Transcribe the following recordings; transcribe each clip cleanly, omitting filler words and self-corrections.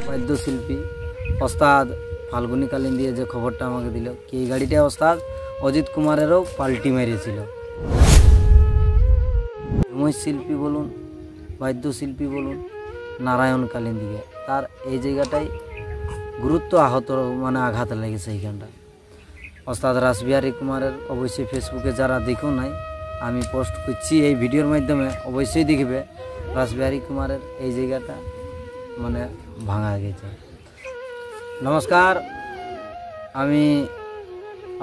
বাদ্যশিল্পী ওস্তাদ ফাল্গুনী কালিন্দী যে খবরটা আমাকে দিল কি এই গাড়িটা ওস্তাদ অজিত কুমারেরও পাল্টি মেরেছিল। শিল্পী বলুন, বাদ্যশিল্পী বলুন, নারায়ণ কালিন্দীকে তার এই জায়গাটাই গুরুত্ব আঘাত লেগেছে। এইখানটা ওস্তাদ রাসবিহারী কুমারের অবশ্যই ফেসবুকে যারা দেখো নাই আমি পোস্ট করছি এই ভিডিওর মাধ্যমে অবশ্যই দেখবে রাসবিহারী কুমারের এই জায়গাটা ভাঙা গেছে। নমস্কার, আমি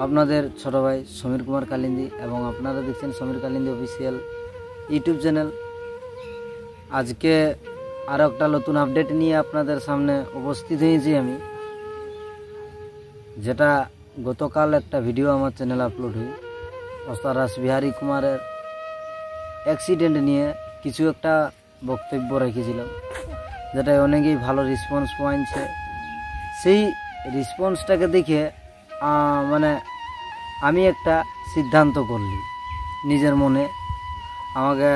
আপনাদের ছোট ভাই সমীর কুমার কালিন্দী এবং আপনারা দেখছেন Samir Kalindi official YouTube channel. আজকে আরও একটা নতুন আপডেট নিয়ে আপনাদের সামনে উপস্থিত হয়েছি আমি, যেটা গতকাল একটা ভিডিও আমার চ্যানেলে আপলোড হই ওস্তাদ রাসবিহারী কুমারের অ্যাক্সিডেন্ট নিয়ে কিছু একটা বক্তব্য রেখেছিলাম, যেটা অনেকেই ভালো রেসপন্স পাইছে। সেই রেসপন্সটাকে দেখে আমি একটা সিদ্ধান্ত করলি নিজের মনে, আমাকে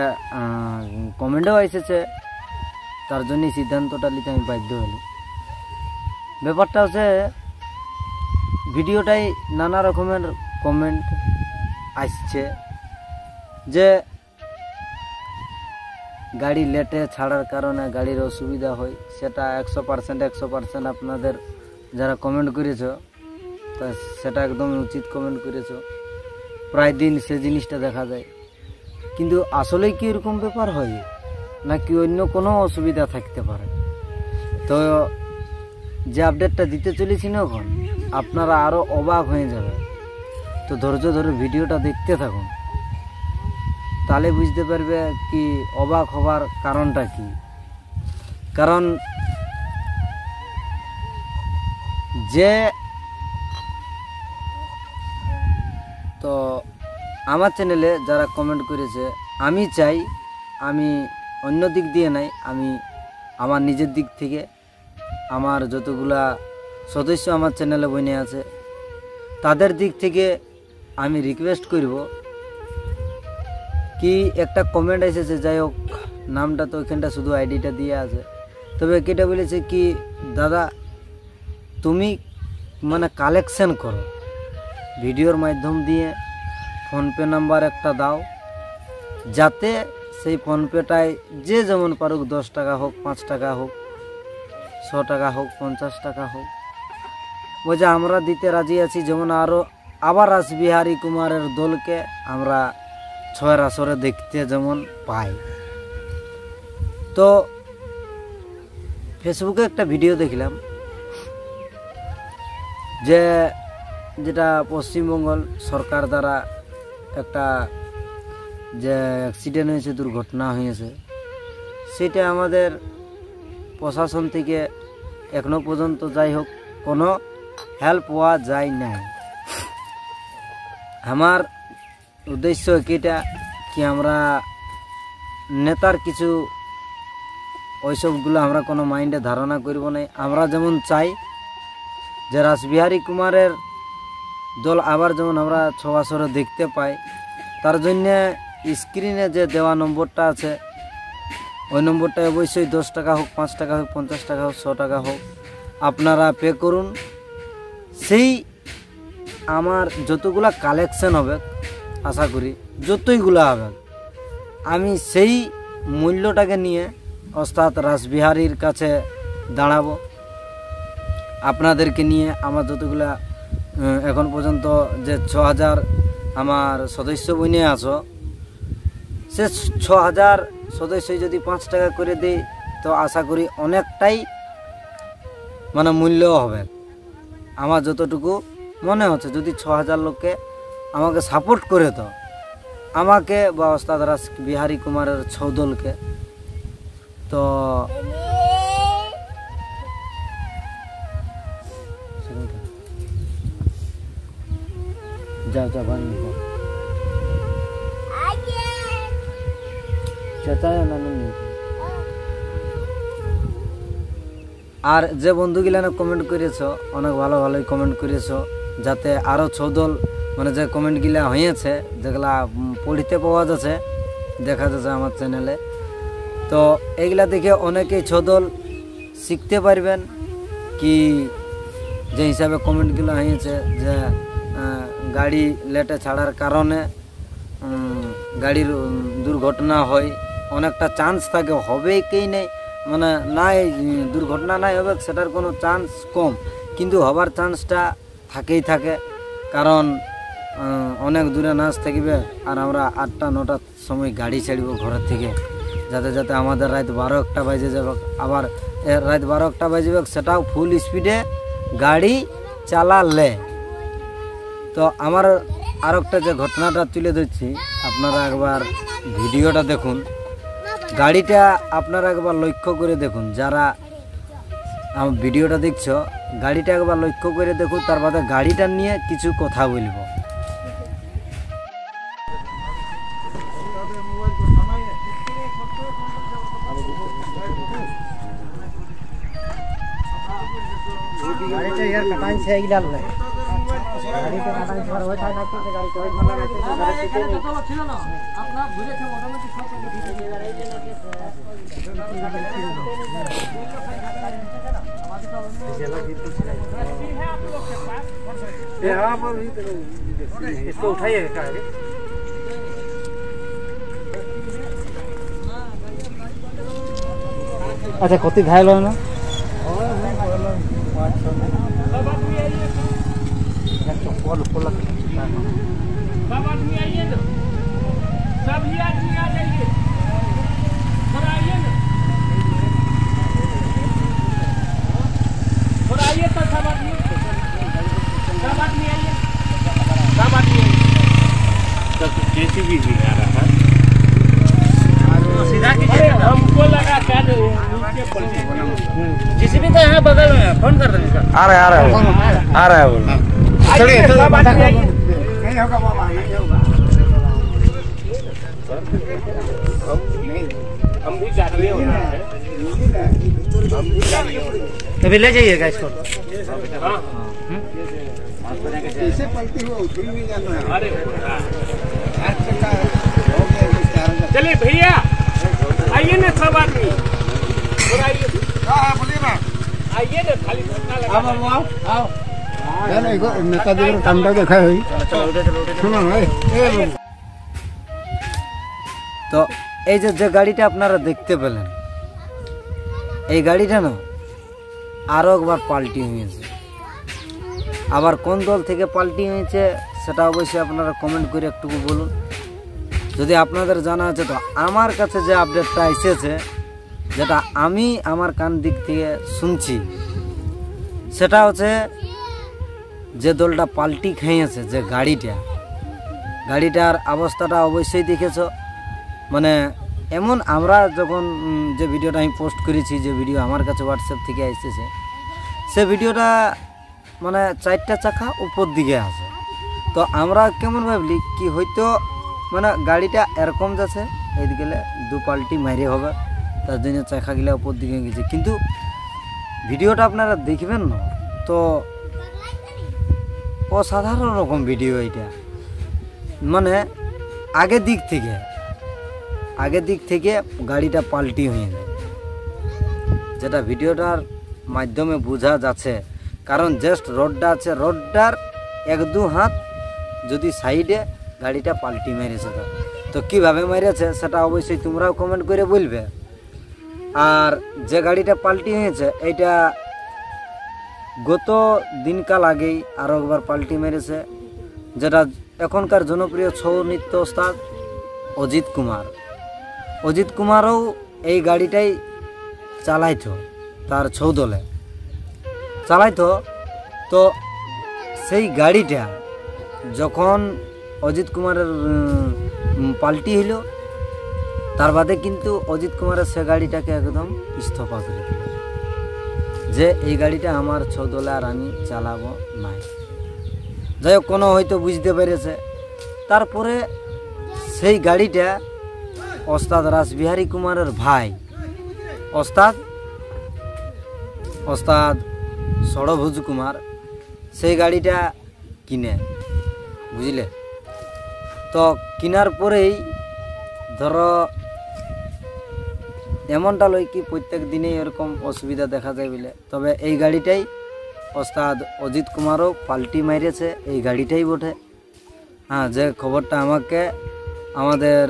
কমেন্টও এসেছে, তার জন্যই সিদ্ধান্তটা নিতে আমি বাধ্য হলি। ব্যাপারটা হচ্ছে ভিডিওটাই নানা রকমের কমেন্ট আসছে যে গাড়ি লেটে ছাড়ার কারণে গাড়ির অসুবিধা হয়, সেটা 100% আপনাদের যারা কমেন্ট করেছ তা সেটা একদম উচিত কমেন্ট করেছ। প্রায় দিন সে জিনিসটা দেখা যায়, কিন্তু আসলেই কি এরকম ব্যাপার হয় নাকি অন্য কোনো অসুবিধা থাকতে পারে? তো যে আপডেটটা দিতে চলেছি না এখন আপনারা আরও অবাক হয়ে যাবে, তো ধৈর্য ধরে ভিডিওটা দেখতে থাকুন, তাহলে বুঝতে পারবে কি অবাক হবার কারণটা কি। কারণ যে তো আমার চ্যানেলে যারা কমেন্ট করেছে, আমি চাই, আমি অন্য দিক দিয়ে নাই, আমি আমার নিজের দিক থেকে আমার যতগুলা সদস্য আমার চ্যানেলে বনে আছে তাদের দিক থেকে আমি রিকোয়েস্ট করব কি একটা কমেন্ট এসেছে, যাই হোক নামটা তো ওইখানটা শুধু আইডিটা দিয়ে আছে, তবে কেটা বলেছে কি দাদা তুমি কালেকশন করো ভিডিওর মাধ্যম দিয়ে, ফোনপে নাম্বার একটা দাও, যাতে সেই ফোনপেটায় যে যেমন পারুক 10 টাকা হোক, 5 টাকা হোক, 100 টাকা হোক, 50 টাকা হোক, বলছে আমরা দিতে রাজি আছি। যেমন আবার রাসবিহারী কুমারের দলকে আমরা 6 আসরে দেখতে যেমন পাই। তো ফেসবুকে একটা ভিডিও দেখলাম যেটা পশ্চিমবঙ্গ সরকার দ্বারা একটা যে অ্যাক্সিডেন্ট হয়েছে, দুর্ঘটনা হয়েছে, সেটা আমাদের প্রশাসন থেকে এখনো পর্যন্ত যাই হোক কোনো হেল্প পাওয়া যায় নাই। আমার উদ্দেশ্য এটা কি আমরা নেতার কিছু ওইসবগুলো আমরা কোনো মাইন্ডে ধারণা করব না। আমরা যেমন চাই যে রাসবিহারী কুমারের দল আবার যেমন আমরা 6 আসরে দেখতে পাই, তার জন্যে স্ক্রিনে যে দেওয়া নম্বরটা আছে ওই নম্বরটায় অবশ্যই 10 টাকা হোক, 5 টাকা হোক, 50 টাকা হোক, 100 টাকা হোক আপনারা পে করুন। সেই আমার যতগুলা কালেকশন হবে, আশা করি যতইগুলো হবে, আমি সেই মূল্যটাকে নিয়ে ওস্তাদ রাসবিহারীর কাছে দাঁড়াবো। আপনাদেরকে নিয়ে আমার যতগুলা এখন পর্যন্ত যে 6000 আমার সদস্য বনে আছো, সে 6000 সদস্য যদি 5 টাকা করে দেয় তো আশা করি অনেকটাই মূল্য হবে। আমার যতটুকু মনে হচ্ছে যদি 6000 লোককে আমাকে সাপোর্ট করে, তো আমাকে বা ওস্তাদ রাসবিহারী কুমারের 6 দলকে, তো যাও ভাঙি চাচা না আর যে বন্ধুগুলানে কমেন্ট করেছো অনেক ভালো ভালোই কমেন্ট করেছো, যাতে আরও ছৌদল মানে যে কমেন্টগুলা হয়েছে যেগুলা পড়িতে পাওয়া যাচ্ছে, দেখা যাচ্ছে আমার চ্যানেলে। তো এইগুলা দেখে অনেকেই ছৌদল শিখতে পারবেন কি যে হিসাবে কমেন্টগুলো হয়েছে যে গাড়ি লেটে ছাড়ার কারণে গাড়ির দুর্ঘটনা হয়, অনেকটা চান্স থাকে হবে কি নেই, মানে নাই দুর্ঘটনা নাই হবে সেটার কোনো চান্স কম, কিন্তু হবার চান্সটা থাকেই থাকে। কারণ অনেক দূরে নাচ থাকবে আর আমরা 8টা 9টার সময় গাড়ি ছাড়ব ঘরের থেকে, যাতে যাতে আমাদের রাত 12-1টা বাজে যাবে, আবার রাত 12-1টা বাজবে সেটাও ফুল স্পিডে গাড়ি চালালে। তো আমার আর একটা যে ঘটনাটা তুলে ধরছি, আপনারা একবার ভিডিওটা দেখুন, গাড়িটা আপনারা একবার লক্ষ্য করে দেখুন, যারা আমার ভিডিওটা দেখছো গাড়িটা একবার লক্ষ্য করে দেখুন, তার বাদে গাড়িটা নিয়ে কিছু কথা বলবো। গাড়িটা ইয়ার কাটাইছে এইগুলা লয়, গাড়িটা কাটাইছে আর ওই টাইম আছে গাড়ি কই ভালো আছে গাড়ি তো ছিল না আপনার বুঝেছে মোটামুটি সব কিছু ঠিক আছে। यहाँ पर भी इसको उठाइए गाड़ी। अच्छा कति घायल हो ना? चप्पल उप्पल सब आदमी आइए ना, सब ही आदमी आ जाइए, थोड़ा आइए ना, थोड़ा आइए तो सब आदमी आइए, सब आदमी आइए। जेसीबी भी आ रहा है, सीधा कीजिए, हमको लगा क्या जेसीबी तो यहाँ बगल में है, फोन कर देंगे सर। आ रहा है बोल चलिए नहीं होगा बाबा, नहीं होगा, हम भी गाड़ी हो रहा है, अभी ले जाइएगा इसको। कैसे पलटी हुआ उठा नहीं जाना है। अरे चलिए भैया आइए ना सब आदमी, बोलिए ना आइए ना, खाली आओ नेताजी कामटा देखा है। তো এই যে গাড়িটা আপনারা দেখতে পেলেন, এই গাড়িটা না আরো একবার পাল্টি হয়েছে। আবার কোন দল থেকে পাল্টি হয়েছে সেটা অবশ্যই আপনারা কমেন্ট করে একটু বলুন, যদি আপনাদের জানা আছে। তো আমার কাছে যে আপডেটটা এসেছে, যেটা আমি আমার কান দিক থেকে শুনছি, সেটা হচ্ছে যে দলটা পাল্টি খেয়েছে, যে গাড়িটার অবস্থাটা অবশ্যই দেখেছ। মানে এমন আমরা যখন যে ভিডিওটা আমি পোস্ট করেছি, যে ভিডিও আমার কাছে হোয়াটসঅ্যাপ থেকে এসেছে, সে ভিডিওটা মানে 4টা চাকা উপর দিকে আছে। তো আমরা কেমন ভাবলি কি হয়তো মানে গাড়িটা এরকম যাচ্ছে, এইদিকে 2 পাল্টি মারি হবে, তার জন্য চাকাগুলা উপর দিকে গেছে। কিন্তু ভিডিওটা আপনারা দেখবেন না তো অসাধারণ রকম ভিডিও এটা, মানে আগের দিক থেকে গাড়িটা পাল্টি হয়ে যায়, যেটা ভিডিওটার মাধ্যমে বোঝা যাচ্ছে। কারণ জাস্ট রোডটা আছে, রোডটার 1-2 হাত যদি সাইডে গাড়িটা পাল্টি মেরেছে, তো কিভাবে মেরেছে সেটা অবশ্যই তোমরাও কমেন্ট করে বলবে। আর যে গাড়িটা পাল্টি হয়েছে এইটা গত দিনকাল আগেই আরও একবার পাল্টি মেরেছে, যেটা এখনকার জনপ্রিয় ছৌ নৃত্য ওস্তাদ অজিত কুমারও এই গাড়িটাই চালাইতো, তার ছৌ দলে চালাইতো। তো সেই গাড়িটা যখন অজিত কুমারের পাল্টি হইল, তার বাদে কিন্তু অজিত কুমারের সে গাড়িটাকে একদম ইস্তফা করে দিল, যে এই গাড়িটা আমার ছৌ দলে আর আমি চালাবো না। যাই হোক, কোনো হয়তো বুঝতে পেরেছে। তারপরে সেই গাড়িটা ওস্তাদ রাসবিহারী কুমারের ভাই ওস্তাদ ওস্তাদ ষড়ভুজ কুমার সেই গাড়িটা কিনে, বুঝলে। তো কেনার পরেই ধরো এমনটা লয় কি প্রত্যেক দিনেই এরকম অসুবিধা দেখা যায় বলে, তবে এই গাড়িটাই ওস্তাদ অজিত কুমারও পাল্টি মারিয়েছে, এই গাড়িটাই বটে। হ্যাঁ, যে খবরটা আমাকে আমাদের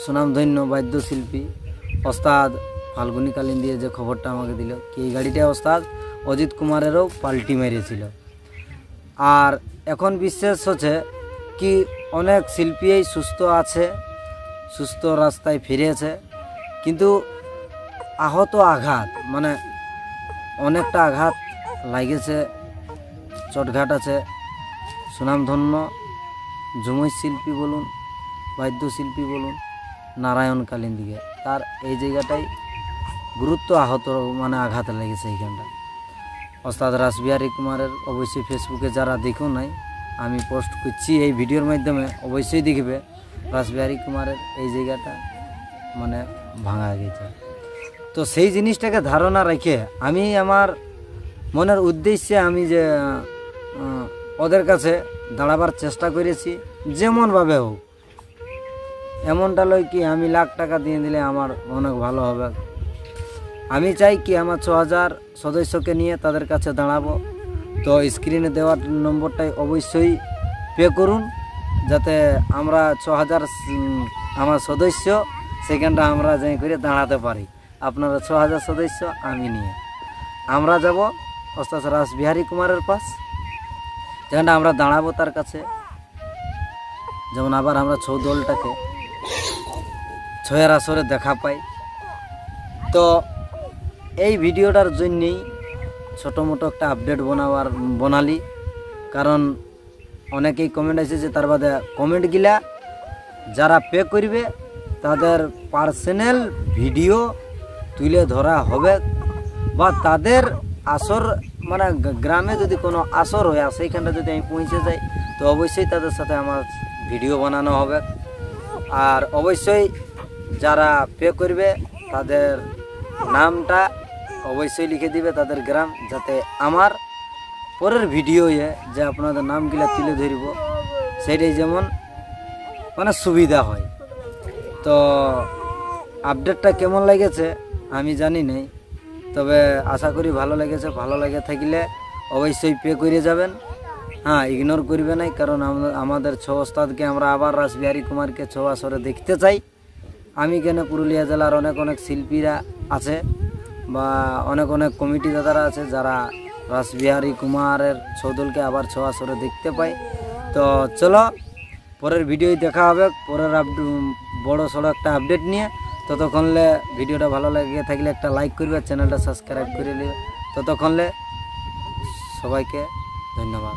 সুনামধন্য বাদ্যশিল্পী ওস্তাদ ফাল্গুনী কালীন দিয়ে যে খবরটা আমাকে দিল কি এই গাড়িটা ওস্তাদ অজিত কুমারেরও পাল্টি মেরেছিল। আর এখন বিশ্বাস হচ্ছে কি অনেক শিল্পীই সুস্থ আছে, সুস্থ রাস্তায় ফিরেছে, কিন্তু আহত আঘাত মানে অনেকটা আঘাত লাগেছে, চটঘাট আছে। সুনামধন্য ঝুমুর শিল্পী বলুন, বাদ্যশিল্পী বলুন, নারায়ণ কালীন দিকে তার এই জায়গাটাই গুরুত্ব আহত মানে আঘাত লেগেছে এইখানটা। ওস্তাদ রাসবিহারী কুমারের অবশ্যই ফেসবুকে যারা দেখো নাই, আমি পোস্ট করছি এই ভিডিওর মাধ্যমে, অবশ্যই দেখবে রাসবিহারী কুমারের এই জায়গাটা মানে ভাঙা গেছে। তো সেই জিনিসটাকে ধারণা রেখে আমি আমার মনের উদ্দেশ্যে আমি যে ওদের কাছে দাঁড়াবার চেষ্টা করেছি যেমনভাবে হোক। এমনটা লয় কি আমি লাখ টাকা দিয়ে দিলে আমার অনেক ভালো হবে। আমি চাই কি আমার 6000 সদস্যকে নিয়ে তাদের কাছে দাঁড়াবো। তো স্ক্রিনে দেওয়ার নম্বরটাই অবশ্যই পে করুন, যাতে আমরা 6000 আমার সদস্য সেখানটা আমরা যাই করে দাঁড়াতে পারি। আপনারা 6000 সদস্য আমি নিয়ে আমরা যাব ওস্তাদ রাসবিহারী কুমারের পাশ, যেখানটা আমরা দাঁড়াবো তার কাছে। যেমন আবার আমরা 6 দলটাকে 6-এর আসরে দেখা পাই। তো এই ভিডিওটার জন্যেই ছোটো মোটো একটা আপডেট বানালি, কারণ অনেকেই কমেন্ট আছে যে তার বাদে কমেন্টগুলা যারা পে করবে তাদের পার্সোনাল ভিডিও তুলে ধরা হবে, বা তাদের আসর মানে গ্রামে যদি কোনো আসর হয় আর সেইখানটা যদি আমি পৌঁছে যাই তো অবশ্যই তাদের সাথে আমার ভিডিও বানানো হবে। আর অবশ্যই যারা পে করবে তাদের নামটা অবশ্যই লিখে দিবে তাদের গ্রাম, যাতে আমার পরের ভিডিওয়ে যে আপনাদের নামগুলা তুলে ধরব সেটাই যেমন মানে সুবিধা হয়। তো আপডেটটা কেমন লেগেছে আমি জানি নাই, তবে আশা করি ভালো লেগেছে। ভালো লেগে থাকলে অবশ্যই পে করে যাবেন। হ্যাঁ, ইগনোর করবে না, কারণ আমাদের 6 ওস্তাদকে আমরা আবার রাসবিহারী কুমারকে 6 আসরে দেখতে চাই। আমি কেন, পুরুলিয়া জেলার অনেক অনেক শিল্পীরা আছে বা অনেক অনেক কমিটি দাদারা আছে যারা রাসবিহারী কুমারের 6 দলকে আবার 6 আসরে দেখতে পাই। তো চলো পরের ভিডিওয় দেখা হবে পরের বড় সড়ো একটা আপডেট নিয়ে। ততক্ষণলে ভিডিওটা ভালো লাগে থাকলে একটা লাইক করবে, চ্যানেলটা সাবস্ক্রাইব করে নেবে। ততক্ষণলে সবাইকে ধন্যবাদ।